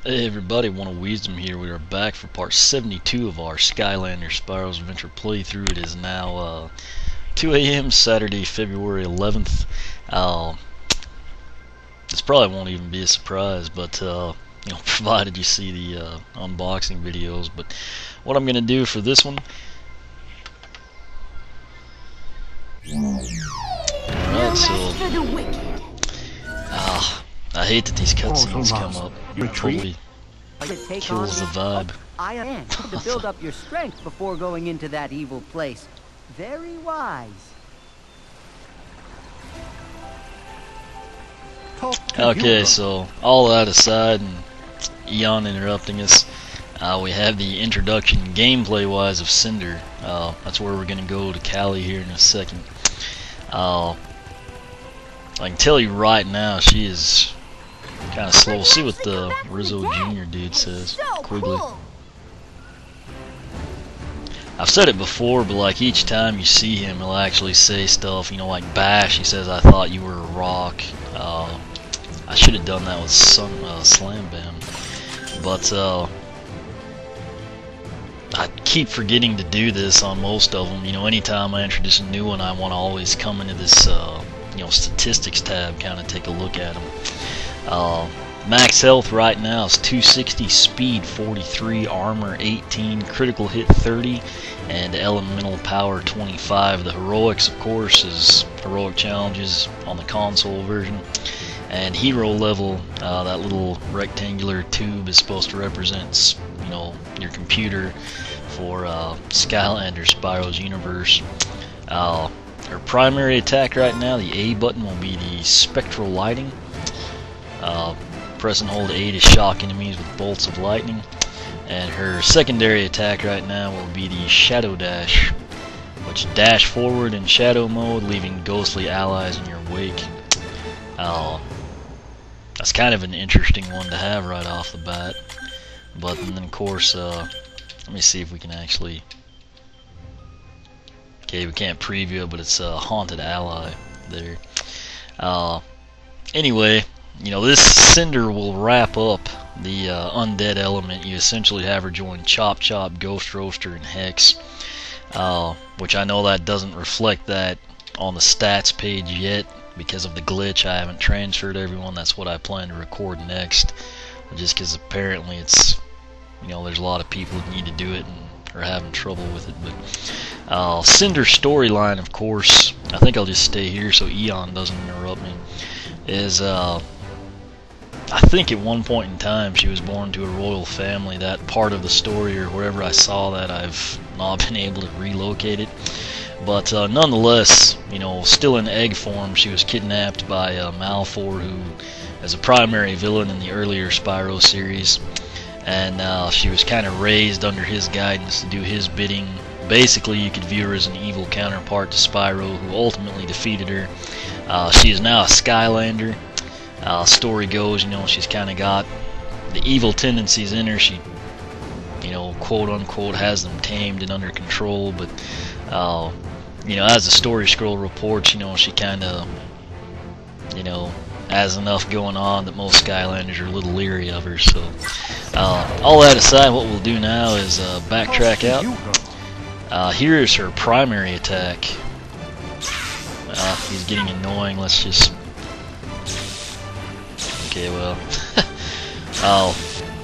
Hey everybody, One of Wisdom here. We are back for part 72 of our Skylanders Spyro's Adventure playthrough. It is now 2 a.m. Saturday, February 11th. This probably won't even be a surprise, but provided you see the unboxing videos. But what I'm going to do for this one... Alright, so... I hate that these cutscenes come up. It totally kills the vibe. I am to build up your strength before going into that evil place. Very wise. Okay, so all that aside, and Eon interrupting us, we have the introduction gameplay-wise of Cynder. That's where we're going to go to Callie here in a second. I can tell you right now, she is kind of slow. We'll see what the Rizzo Jr. dude says. Quigley. I've said it before, but like each time you see him, he'll actually say stuff. You know, like Bash. He says, "I thought you were a rock." I should have done that with Slam Bam, but I keep forgetting to do this on most of them. You know, anytime I introduce a new one, I want to always come into this statistics tab, kind of take a look at them. Max health right now is 260, speed 43, armor 18, critical hit 30, and elemental power 25. The heroics, of course, is heroic challenges on the console version. And hero level, that little rectangular tube is supposed to represent, your computer for Skylanders Spyro's universe. Her primary attack right now, the A button, will be the spectral lighting. Press and hold A to shock enemies with bolts of lightning. And her secondary attack right now will be the shadow dash, which dash forward in shadow mode, leaving ghostly allies in your wake. That's kind of an interesting one to have right off the bat. But then, of course, let me see if we can actually... Okay, we can't preview it, but it's a haunted ally there. Anyway, this Cynder will wrap up the undead element. You essentially have her join Chop Chop, Ghost Roaster, and Hex, which I know that doesn't reflect that on the stats page yet because of the glitch. I haven't transferred everyone. That's what I plan to record next, just because apparently it's, there's a lot of people that need to do it and are having trouble with it. But Cynder's storyline, of course, I think I'll just stay here so Eon doesn't interrupt me, is I think at one point in time she was born to a royal family. That part of the story, or wherever I saw that, I've not been able to relocate it. But nonetheless, still in egg form, she was kidnapped by Malfor, who is a primary villain in the earlier Spyro series. And she was kind of raised under his guidance to do his bidding. Basically, you could view her as an evil counterpart to Spyro, who ultimately defeated her. She is now a Skylander. Story goes, she's kind of got the evil tendencies in her. She, quote unquote, has them tamed and under control. But, as the story scroll reports, she kind of, has enough going on that most Skylanders are a little leery of her. So, all that aside, what we'll do now is backtrack out. Here is her primary attack. He's getting annoying. Let's just... Okay, well...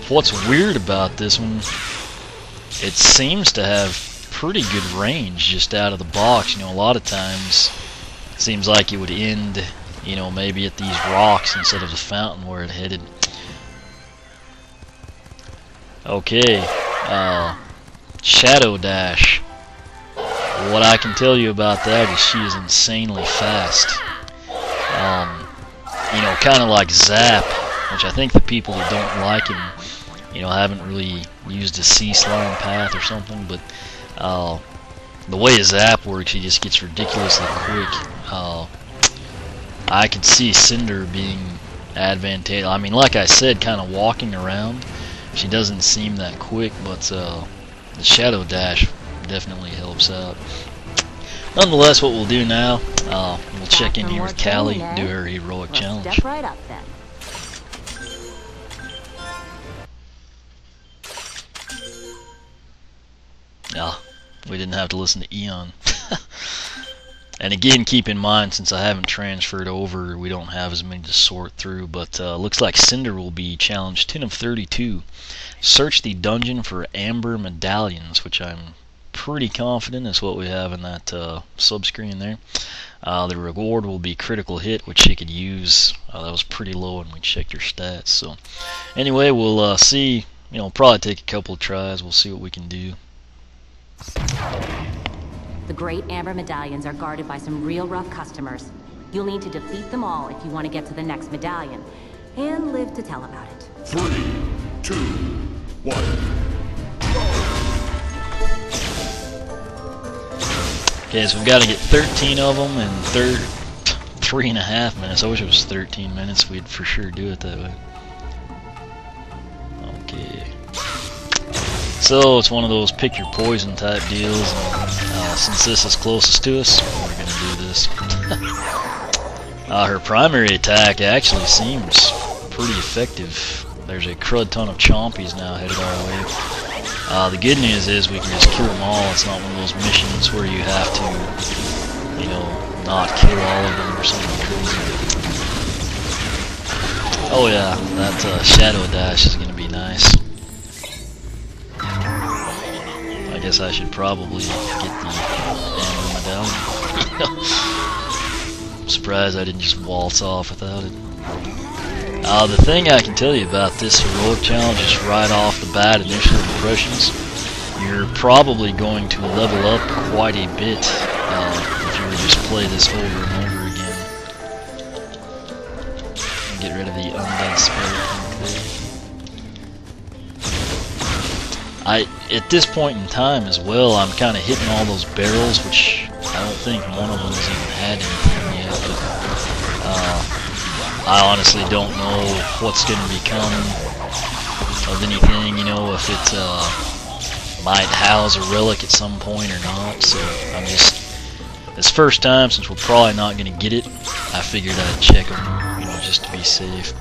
what's weird about this one, it seems to have pretty good range just out of the box. A lot of times it seems like it would end, maybe at these rocks instead of the fountain where it headed. Okay, Shadow Dash. What I can tell you about that is she is insanely fast. Kind of like Zap, which I think the people that don't like him, haven't really used a sea slime path or something. But the way Zap works, he just gets ridiculously quick. I could see Cynder being advantageous. I mean, like I said, kind of walking around, she doesn't seem that quick, but the Shadow Dash definitely helps out. Nonetheless, what we'll do now, we'll check in here with Callie, do her heroic challenge. Step right up then. Yeah, we didn't have to listen to Eon. And again, keep in mind, since I haven't transferred over, we don't have as many to sort through, but looks like Cynder will be challenged 10 of 32. Search the dungeon for Amber Medallions, which I'm pretty confident is what we have in that sub-screen there. The reward will be critical hit, which she could use. That was pretty low when we checked her stats. So anyway, we'll see. You know, probably take a couple of tries. We'll see what we can do. The great Amber Medallions are guarded by some real rough customers. You'll need to defeat them all if you want to get to the next medallion, and live to tell about it. 3, 2, 1. Okay, so we've got to get 13 of them in 3.5 minutes. I wish it was 13 minutes. We'd for sure do it that way. Okay. So it's one of those pick your poison type deals. And, since this is closest to us, we're gonna do this. Her primary attack actually seems pretty effective. There's a crud ton of chompies now headed our way. The good news is we can just kill them all. It's not one of those missions where you have to, you know, not kill all of them or something crazy. Oh yeah, that shadow dash is gonna be nice. I guess I should probably get the Amber Medallion. I'm surprised I didn't just waltz off without it. The thing I can tell you about this heroic challenge is right off the bat, initial impressions. You're probably going to level up quite a bit if you were to just play this over and over again. Get rid of the undead spirit. At this point in time as well, I'm kind of hitting all those barrels, which I don't think one of them has even had anything yet. But, I honestly don't know what's going to become of anything, you know, if it might house a relic at some point or not. So I'm just, this first time, since we're probably not going to get it, I figured I'd check them, you know, just to be safe.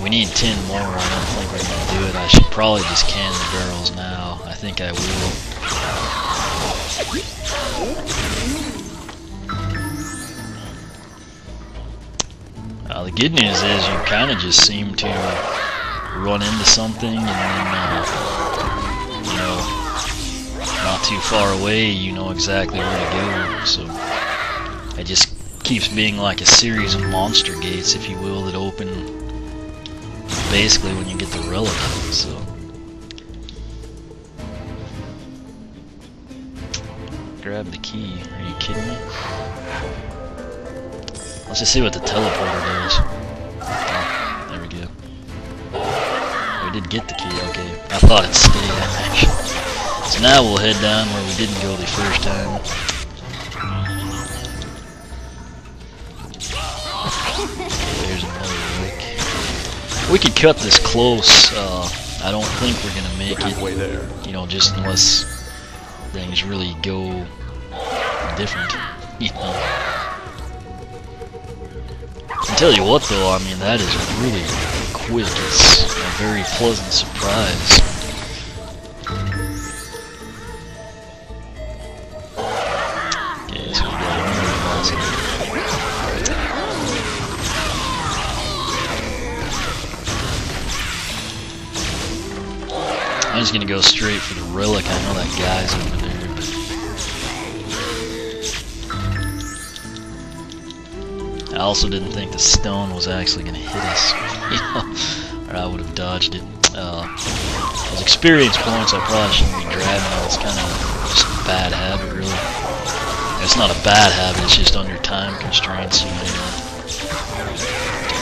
We need 10 more. I don't think we're going to do it. I should probably just can the barrels now. I think I will. The good news is you kind of just seem to run into something and then, you know, not too far away, you know exactly where to go. So it just keeps being like a series of monster gates, if you will, that open basically when you get the relic. So grab the key. Are you kidding me? Let's just see what the teleporter does. Oh, there we go. We did get the key, okay. I thought it stayed, actually. So now we'll head down where we didn't go the first time. Okay, there's another relic. We could cut this close. I don't think we're going to make it, you know, just unless things really go different, you know. I tell you what though, I mean, that is really quick. It's a very pleasant surprise. Okay, so we got another boss. I'm just gonna go straight for the relic. I know that guy's over there. I also didn't think the stone was actually going to hit us, you know, or I would have dodged it. Those experience points I probably shouldn't be grabbing. It's kind of just a bad habit, really. It's not a bad habit, it's just under time constraints, you know, to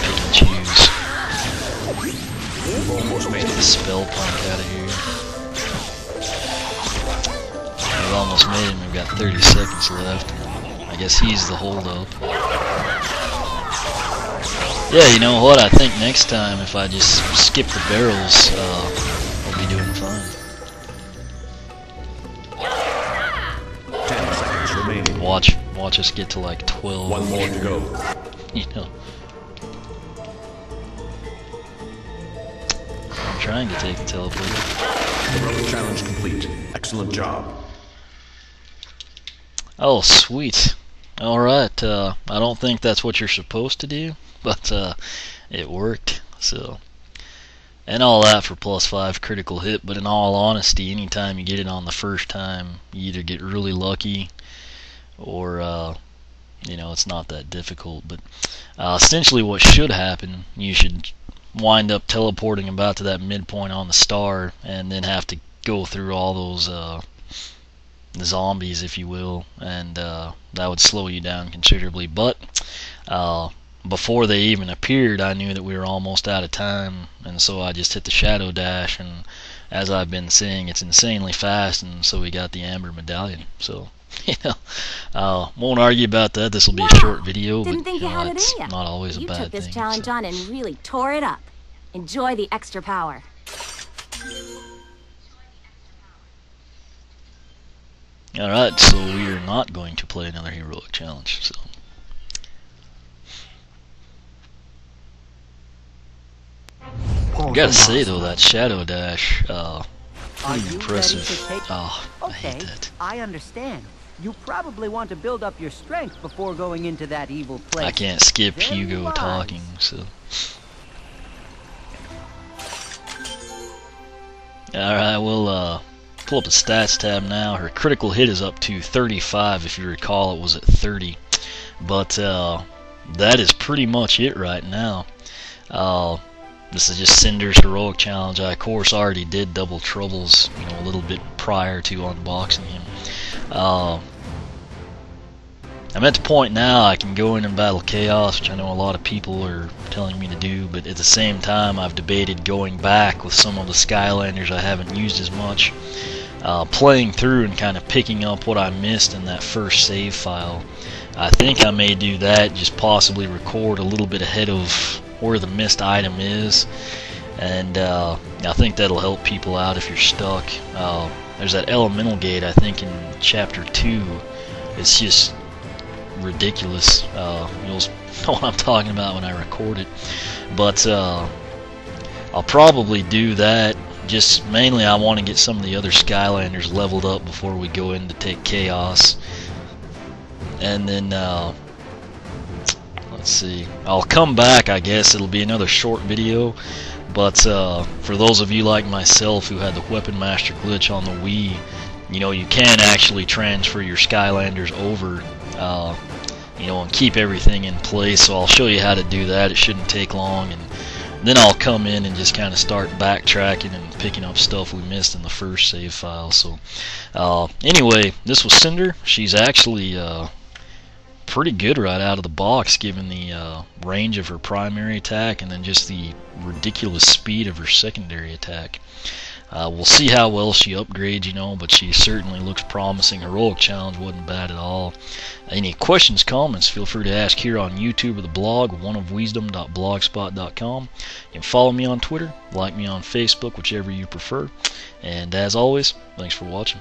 pick and choose. Get the spell punk out of here. We've almost made him, we've got 30 seconds left. I guess he's the holdup. Yeah, you know what? I think next time if I just skip the barrels, we'll be doing fine. 10 seconds remaining. Watch us get to like 12. One more to go. You know. I'm trying to take the teleporter. Heroic challenge complete. Excellent job. Oh, sweet. Alright, I don't think that's what you're supposed to do, but it worked, so. And all that for +5 critical hit, but in all honesty, anytime you get it on the first time, you either get really lucky, or, you know, it's not that difficult. But essentially what should happen, you should wind up teleporting about to that midpoint on the star, and then have to go through all those zombies, if you will, and that would slow you down considerably. But before they even appeared, I knew that we were almost out of time, and so I just hit the shadow dash, and as I've been saying, it's insanely fast, and so we got the Amber Medallion. So, you know, won't argue about that. This will be a short video, Didn't but think you you know, had it it's in ya. not always a You bad took this thing. challenge So. on and really tore it up. Enjoy the extra power. Alright, so we are not going to play another heroic challenge, so. I gotta say though, that shadow dash, Are pretty you impressive. ready to take... Oh, I Okay, hate that. I understand. You probably want to build up your strength before going into that evil place. I can't skip Very Hugo wise. talking, so. Alright, we'll pull up the stats tab now. Her critical hit is up to 35. If you recall, it was at 30. But that is pretty much it right now. This is just Cynder's heroic challenge. I of course already did Double Troubles, you know, a little bit prior to unboxing him. I'm at the point now I can go in and battle Chaos, which I know a lot of people are telling me to do, but at the same time I've debated going back with some of the Skylanders I haven't used as much, playing through and kind of picking up what I missed in that first save file. I think I may do that, just possibly record a little bit ahead of where the missed item is, and I think that'll help people out if you're stuck. There's that elemental gate, I think, in chapter 2. It's just ridiculous. You'll know what I'm talking about when I record it. But I'll probably do that. Just mainly I want to get some of the other Skylanders leveled up before we go in to take Chaos. And then, let's see. I'll come back, I guess. It'll be another short video. But for those of you like myself who had the Weapon Master glitch on the Wii, you know, you can actually transfer your Skylanders over, you know, and keep everything in place. So I'll show you how to do that. It shouldn't take long, and then I'll come in and just kind of start backtracking and picking up stuff we missed in the first save file. So anyway, this was Cynder. She's actually pretty good right out of the box, given the range of her primary attack and then just the ridiculous speed of her secondary attack. We'll see how well she upgrades, you know, but she certainly looks promising. Heroic challenge wasn't bad at all. Any questions, comments, feel free to ask here on YouTube or the blog, oneofwisdom.blogspot.com. You can follow me on Twitter, like me on Facebook, whichever you prefer. And as always, thanks for watching.